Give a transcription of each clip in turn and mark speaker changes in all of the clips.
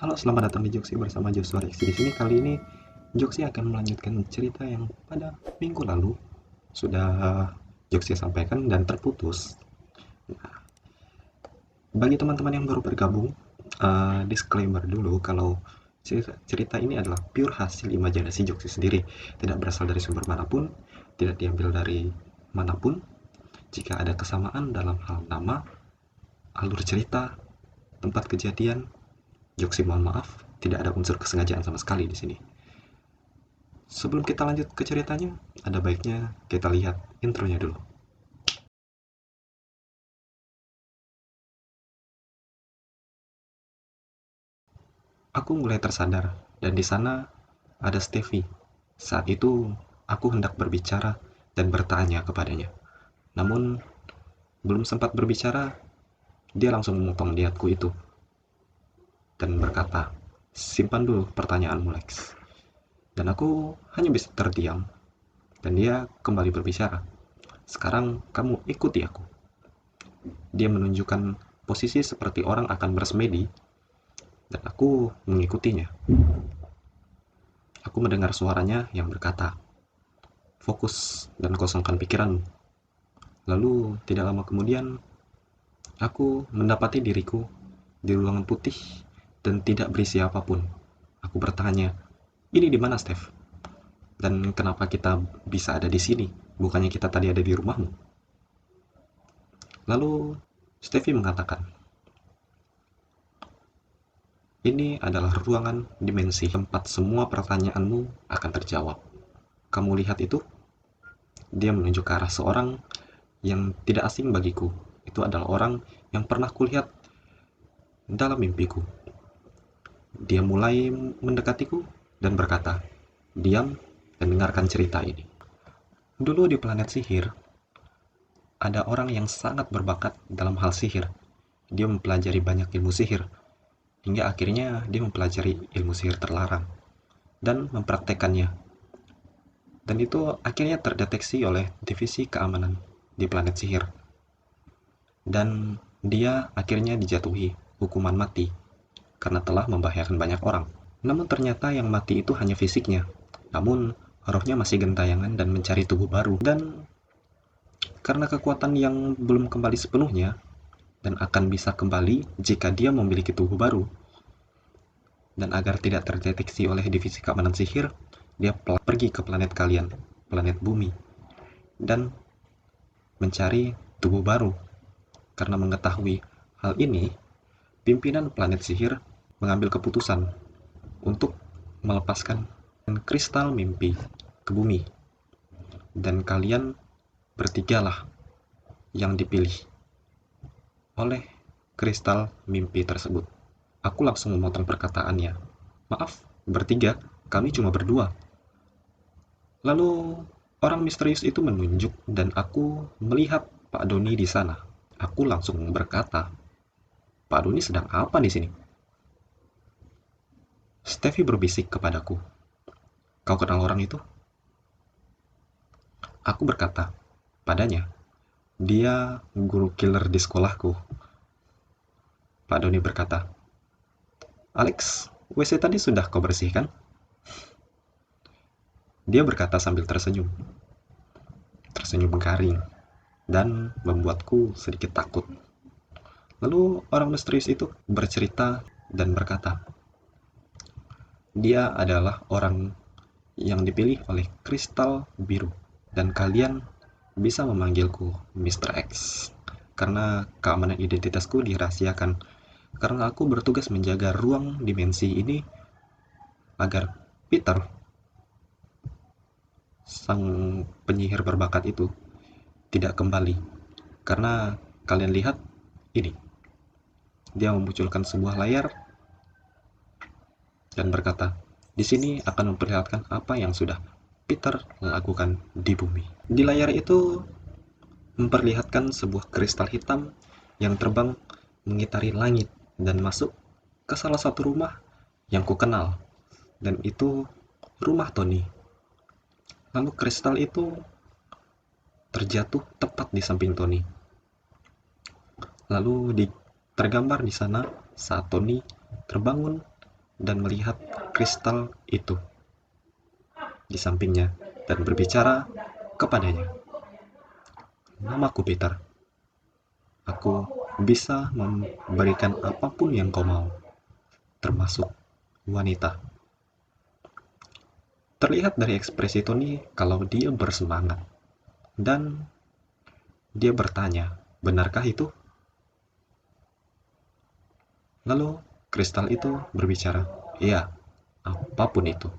Speaker 1: Halo, selamat datang di Joksi bersama Joshua Rex. Di sini kali ini Joksi akan melanjutkan cerita yang pada minggu lalu sudah Joksi sampaikan dan terputus. Nah, bagi teman-teman yang baru bergabung, disclaimer dulu kalau cerita ini adalah pure hasil imajinasi Joksi sendiri, tidak berasal dari sumber manapun, tidak diambil dari manapun. Jika ada kesamaan dalam hal nama, alur cerita, tempat kejadian, Joksi mohon maaf, tidak ada unsur kesengajaan sama sekali di sini. Sebelum kita lanjut ke ceritanya, ada baiknya kita lihat intronya dulu. Aku mulai tersadar, dan di sana ada Steffi. Saat itu, aku hendak berbicara dan bertanya kepadanya. Namun, belum sempat berbicara, dia langsung memotong niatku itu dan berkata, "Simpan dulu pertanyaanmu, Lex." Dan aku hanya bisa terdiam, dan dia kembali berbicara. "Sekarang kamu ikuti aku." Dia menunjukkan posisi seperti orang akan bersemedi, dan aku mengikutinya. Aku mendengar suaranya yang berkata, "Fokus dan kosongkan pikiranmu." Lalu, tidak lama kemudian, aku mendapati diriku di ruangan putih dan tidak berisi apapun. Aku bertanya, "Ini di mana, Steph? Dan kenapa kita bisa ada di sini? Bukannya kita tadi ada di rumahmu?" Lalu, Steffi mengatakan, "Ini adalah ruangan dimensi tempat semua pertanyaanmu akan terjawab. Kamu lihat itu?" Dia menunjuk ke arah seorang yang tidak asing bagiku. Itu adalah orang yang pernah kulihat dalam mimpiku. Dia mulai mendekatiku dan berkata, "Diam dan dengarkan cerita ini." Dulu di planet sihir, ada orang yang sangat berbakat dalam hal sihir. Dia mempelajari banyak ilmu sihir, hingga akhirnya dia mempelajari ilmu sihir terlarang dan mempraktekannya. Dan itu akhirnya terdeteksi oleh divisi keamanan di planet sihir. Dan dia akhirnya dijatuhi hukuman mati karena telah membahayakan banyak orang. Namun ternyata yang mati itu hanya fisiknya. Namun rohnya masih gentayangan dan mencari tubuh baru. Dan karena kekuatan yang belum kembali sepenuhnya dan akan bisa kembali jika dia memiliki tubuh baru. Dan agar tidak terdeteksi oleh divisi keamanan sihir, dia pergi ke planet kalian, planet bumi, dan mencari tubuh baru. Karena mengetahui hal ini, pimpinan planet sihir mengambil keputusan untuk melepaskan kristal mimpi ke bumi. Dan kalian bertigalah yang dipilih oleh kristal mimpi tersebut. Aku langsung memotong perkataannya. "Maaf, bertiga, kami cuma berdua." Lalu orang misterius itu menunjuk dan aku melihat Pak Doni di sana. Aku langsung berkata, "Pak Doni sedang apa di sini?" Steffi berbisik kepadaku, "Kau kenal orang itu?" Aku berkata padanya, "Dia guru killer di sekolahku." Pak Doni berkata, "Alex, WC tadi sudah kau bersihkan?" Dia berkata sambil tersenyum. Tersenyum garing dan membuatku sedikit takut. Lalu orang misterius itu bercerita dan berkata, "Dia adalah orang yang dipilih oleh kristal biru dan kalian bisa memanggilku Mr. X karena keamanan identitasku dirahasiakan karena aku bertugas menjaga ruang dimensi ini agar Peter, sang penyihir berbakat itu, tidak kembali. Karena kalian lihat ini." Dia memunculkan sebuah layar dan berkata, "Di sini akan memperlihatkan apa yang sudah Peter lakukan di bumi." Di layar itu memperlihatkan sebuah kristal hitam yang terbang mengitari langit dan masuk ke salah satu rumah yang kukenal, dan itu rumah Tony. Lalu kristal itu terjatuh tepat di samping Tony. Lalu tergambar di sana saat Tony terbangun dan melihat kristal itu di sampingnya dan berbicara kepadanya. Namaku Peter. Aku bisa memberikan apapun yang kau mau, termasuk wanita. Terlihat dari ekspresi Tony kalau dia bersemangat. Dan dia bertanya, benarkah itu? Lalu kristal itu berbicara, iya, apapun itu.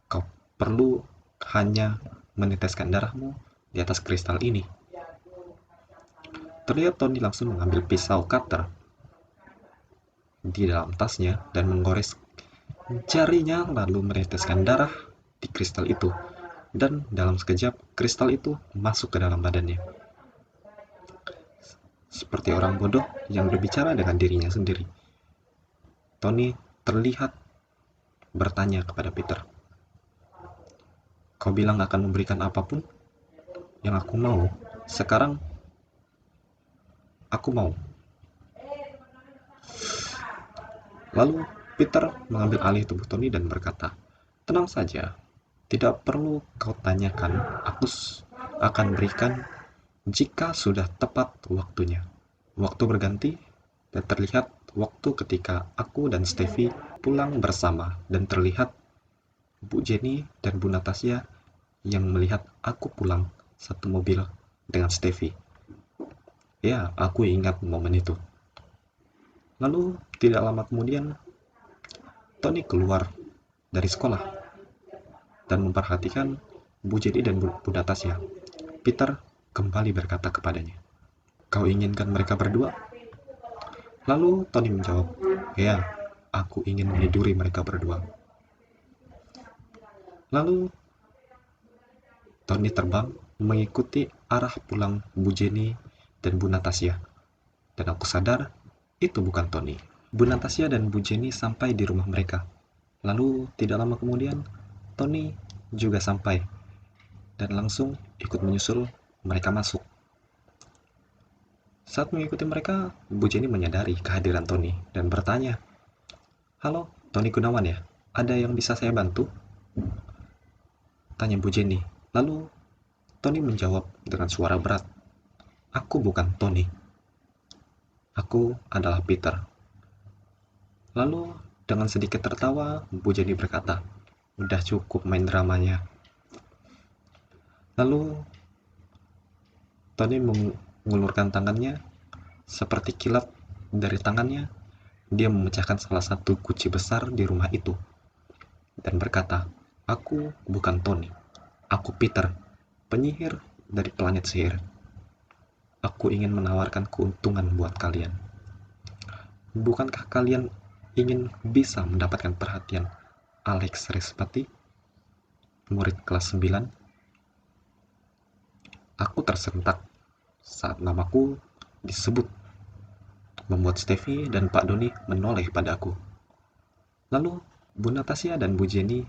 Speaker 1: Kau perlu hanya meneteskan darahmu di atas kristal ini. Terlihat Tony langsung mengambil pisau cutter di dalam tasnya dan menggores jarinya lalu meneteskan darah di kristal itu. Dan dalam sekejap, kristal itu masuk ke dalam badannya. Seperti orang bodoh yang berbicara dengan dirinya sendiri. Tony terlihat bertanya kepada Peter, kau bilang akan memberikan apapun yang aku mau. Sekarang aku mau. Lalu Peter mengambil alih tubuh Tony dan berkata, tenang saja, tidak perlu kau tanyakan, aku akan berikan jika sudah tepat waktunya. Waktu berganti dan terlihat waktu ketika aku dan Stevie pulang bersama dan terlihat Bu Jenny dan Bu Natasha yang melihat aku pulang satu mobil dengan Stevie. Ya, aku ingat momen itu. Lalu tidak lama kemudian Tony keluar dari sekolah dan memperhatikan Bu Jenny dan Bu Natasha. Peter kembali berkata kepadanya, kau inginkan mereka berdua? Lalu Tony menjawab, ya, aku ingin meniduri mereka berdua. Lalu Tony terbang mengikuti arah pulang Bu Jenny dan Bu Natasha. Dan aku sadar itu bukan Tony. Bu Natasha dan Bu Jenny sampai di rumah mereka. Lalu tidak lama kemudian Tony juga sampai dan langsung ikut menyusul mereka masuk. Saat mengikuti mereka, Bu Jenny menyadari kehadiran Tony dan bertanya, halo, Tony Gunawan ya? Ada yang bisa saya bantu? Tanya Bu Jenny. Lalu Tony menjawab dengan suara berat, aku bukan Tony. Aku adalah Peter. Lalu dengan sedikit tertawa, Bu Jenny berkata, udah cukup main dramanya. Lalu Tony mengulurkan tangannya, seperti kilat dari tangannya, dia memecahkan salah satu kunci besar di rumah itu dan berkata, aku bukan Tony, aku Peter, penyihir dari planet sihir. Aku ingin menawarkan keuntungan buat kalian. Bukankah kalian ingin bisa mendapatkan perhatian Alex Respati, murid kelas 9? Aku tersentak saat namaku disebut, membuat Stevie dan Pak Doni menoleh padaku. Lalu Bu Natasha dan Bu Jenny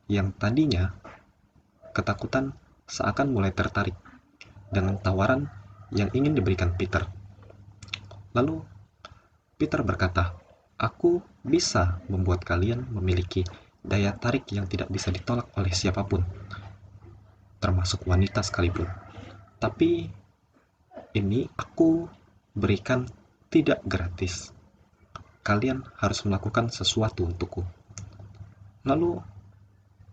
Speaker 1: yang tadinya ketakutan seakan mulai tertarik dengan tawaran yang ingin diberikan Peter. Lalu Peter berkata, aku bisa membuat kalian memiliki daya tarik yang tidak bisa ditolak oleh siapapun, termasuk wanita sekalipun. Tapi ini aku berikan tidak gratis. Kalian harus melakukan sesuatu untukku. Lalu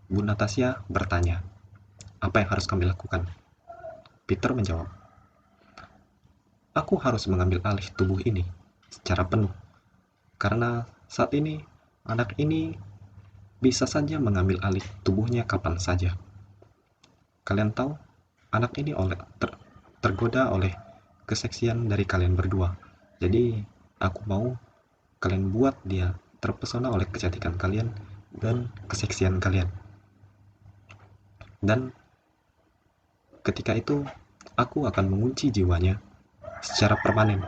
Speaker 1: Bu Natasha bertanya, apa yang harus kami lakukan? Peter menjawab, aku harus mengambil alih tubuh ini secara penuh. Karena saat ini, anak ini bisa saja mengambil alih tubuhnya kapan saja. Kalian tahu, anak ini tergoda oleh keseksian dari kalian berdua. Jadi, aku mau kalian buat dia terpesona oleh kecantikan kalian dan keseksian kalian. Dan ketika itu, aku akan mengunci jiwanya secara permanen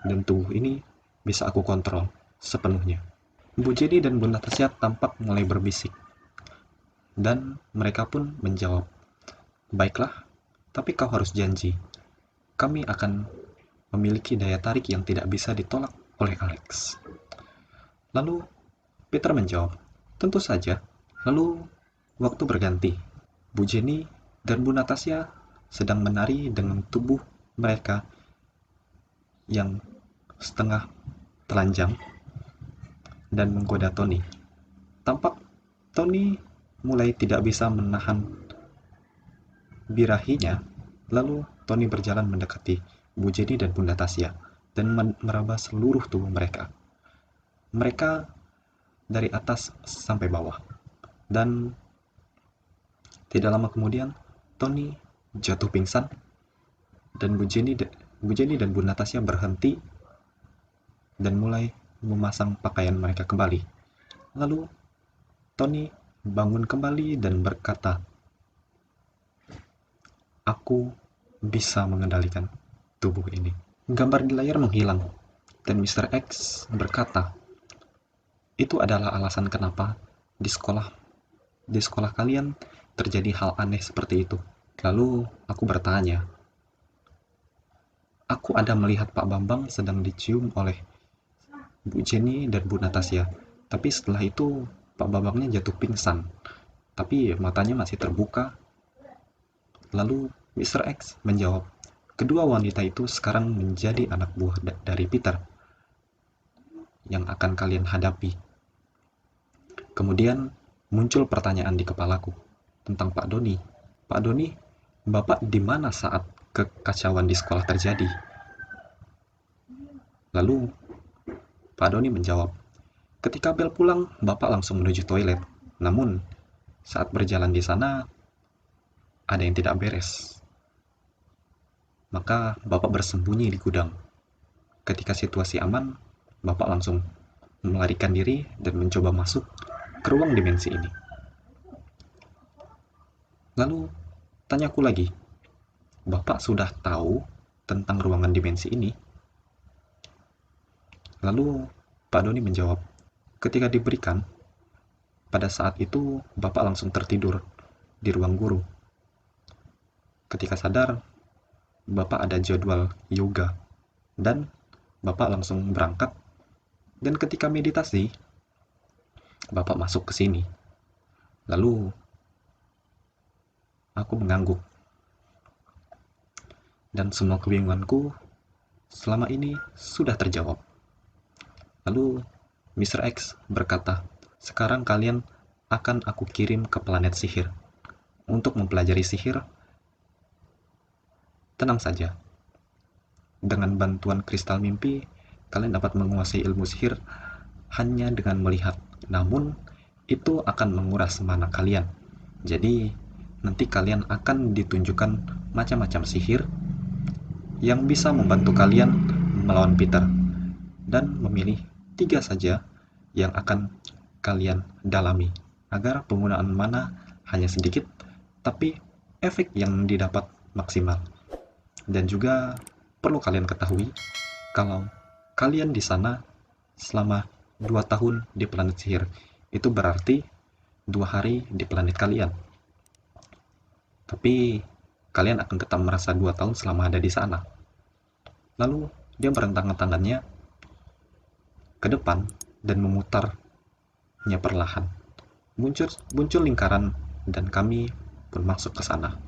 Speaker 1: dan tubuh ini bisa aku kontrol sepenuhnya. Bu Jenny dan Bu Natasha tampak mulai berbisik dan mereka pun menjawab, baiklah, tapi kau harus janji kami akan memiliki daya tarik yang tidak bisa ditolak oleh Alex. Lalu Peter menjawab, tentu saja. Lalu waktu berganti. Bu Jenny dan Bu Natasha sedang menari dengan tubuh mereka yang setengah telanjang dan menggoda Tony. Tampak Tony mulai tidak bisa menahan birahinya. Lalu Tony berjalan mendekati Bu Jenny dan Bu Natasha dan meraba seluruh tubuh mereka. Mereka dari atas sampai bawah. Dan tidak lama kemudian Tony jatuh pingsan dan Bu Jenny dan Bu Natasha berhenti dan mulai memasang pakaian mereka kembali. Lalu Tony bangun kembali dan berkata, "Aku bisa mengendalikan tubuh ini." Gambar di layar menghilang dan Mr. X berkata, "Itu adalah alasan kenapa di sekolah kalian terjadi hal aneh seperti itu." Lalu aku bertanya, "Aku ada melihat Pak Bambang sedang dicium oleh Bu Jenny dan Bu Natasha, tapi setelah itu Pak Bambangnya jatuh pingsan, tapi matanya masih terbuka." Lalu Mr. X menjawab, "Kedua wanita itu sekarang menjadi anak buah dari Peter yang akan kalian hadapi." Kemudian muncul pertanyaan di kepalaku tentang Pak Doni. "Pak Doni, Bapak di mana saat kekacauan di sekolah terjadi?" Lalu Pak Doni menjawab, "Ketika bel pulang, Bapak langsung menuju toilet. Namun, saat berjalan di sana, ada yang tidak beres. Maka Bapak bersembunyi di gudang. Ketika situasi aman, Bapak langsung melarikan diri dan mencoba masuk ke ruang dimensi ini." Lalu, tanyaku lagi, "Bapak sudah tahu tentang ruangan dimensi ini?" Lalu Pak Doni menjawab, "Ketika diberikan, pada saat itu Bapak langsung tertidur di ruang guru. Ketika sadar, Bapak ada jadwal yoga dan Bapak langsung berangkat, dan ketika meditasi, Bapak masuk ke sini." Lalu aku mengangguk, dan semua kebingunganku selama ini sudah terjawab. Lalu Mr. X berkata, "Sekarang kalian akan aku kirim ke planet sihir untuk mempelajari sihir. Tenang saja, dengan bantuan kristal mimpi, kalian dapat menguasai ilmu sihir hanya dengan melihat. Namun, itu akan menguras mana kalian. Jadi, nanti kalian akan ditunjukkan macam-macam sihir yang bisa membantu kalian melawan Peter. Dan memilih 3 saja yang akan kalian dalami, agar penggunaan mana hanya sedikit, tapi efek yang didapat maksimal. Dan juga perlu kalian ketahui, kalau kalian di sana selama 2 tahun di planet sihir, itu berarti 2 hari di planet kalian. Tapi kalian akan tetap merasa 2 tahun selama ada di sana." Lalu dia merentangkan tangannya ke depan dan memutarnya perlahan. Muncul lingkaran dan kami pun masuk ke sana.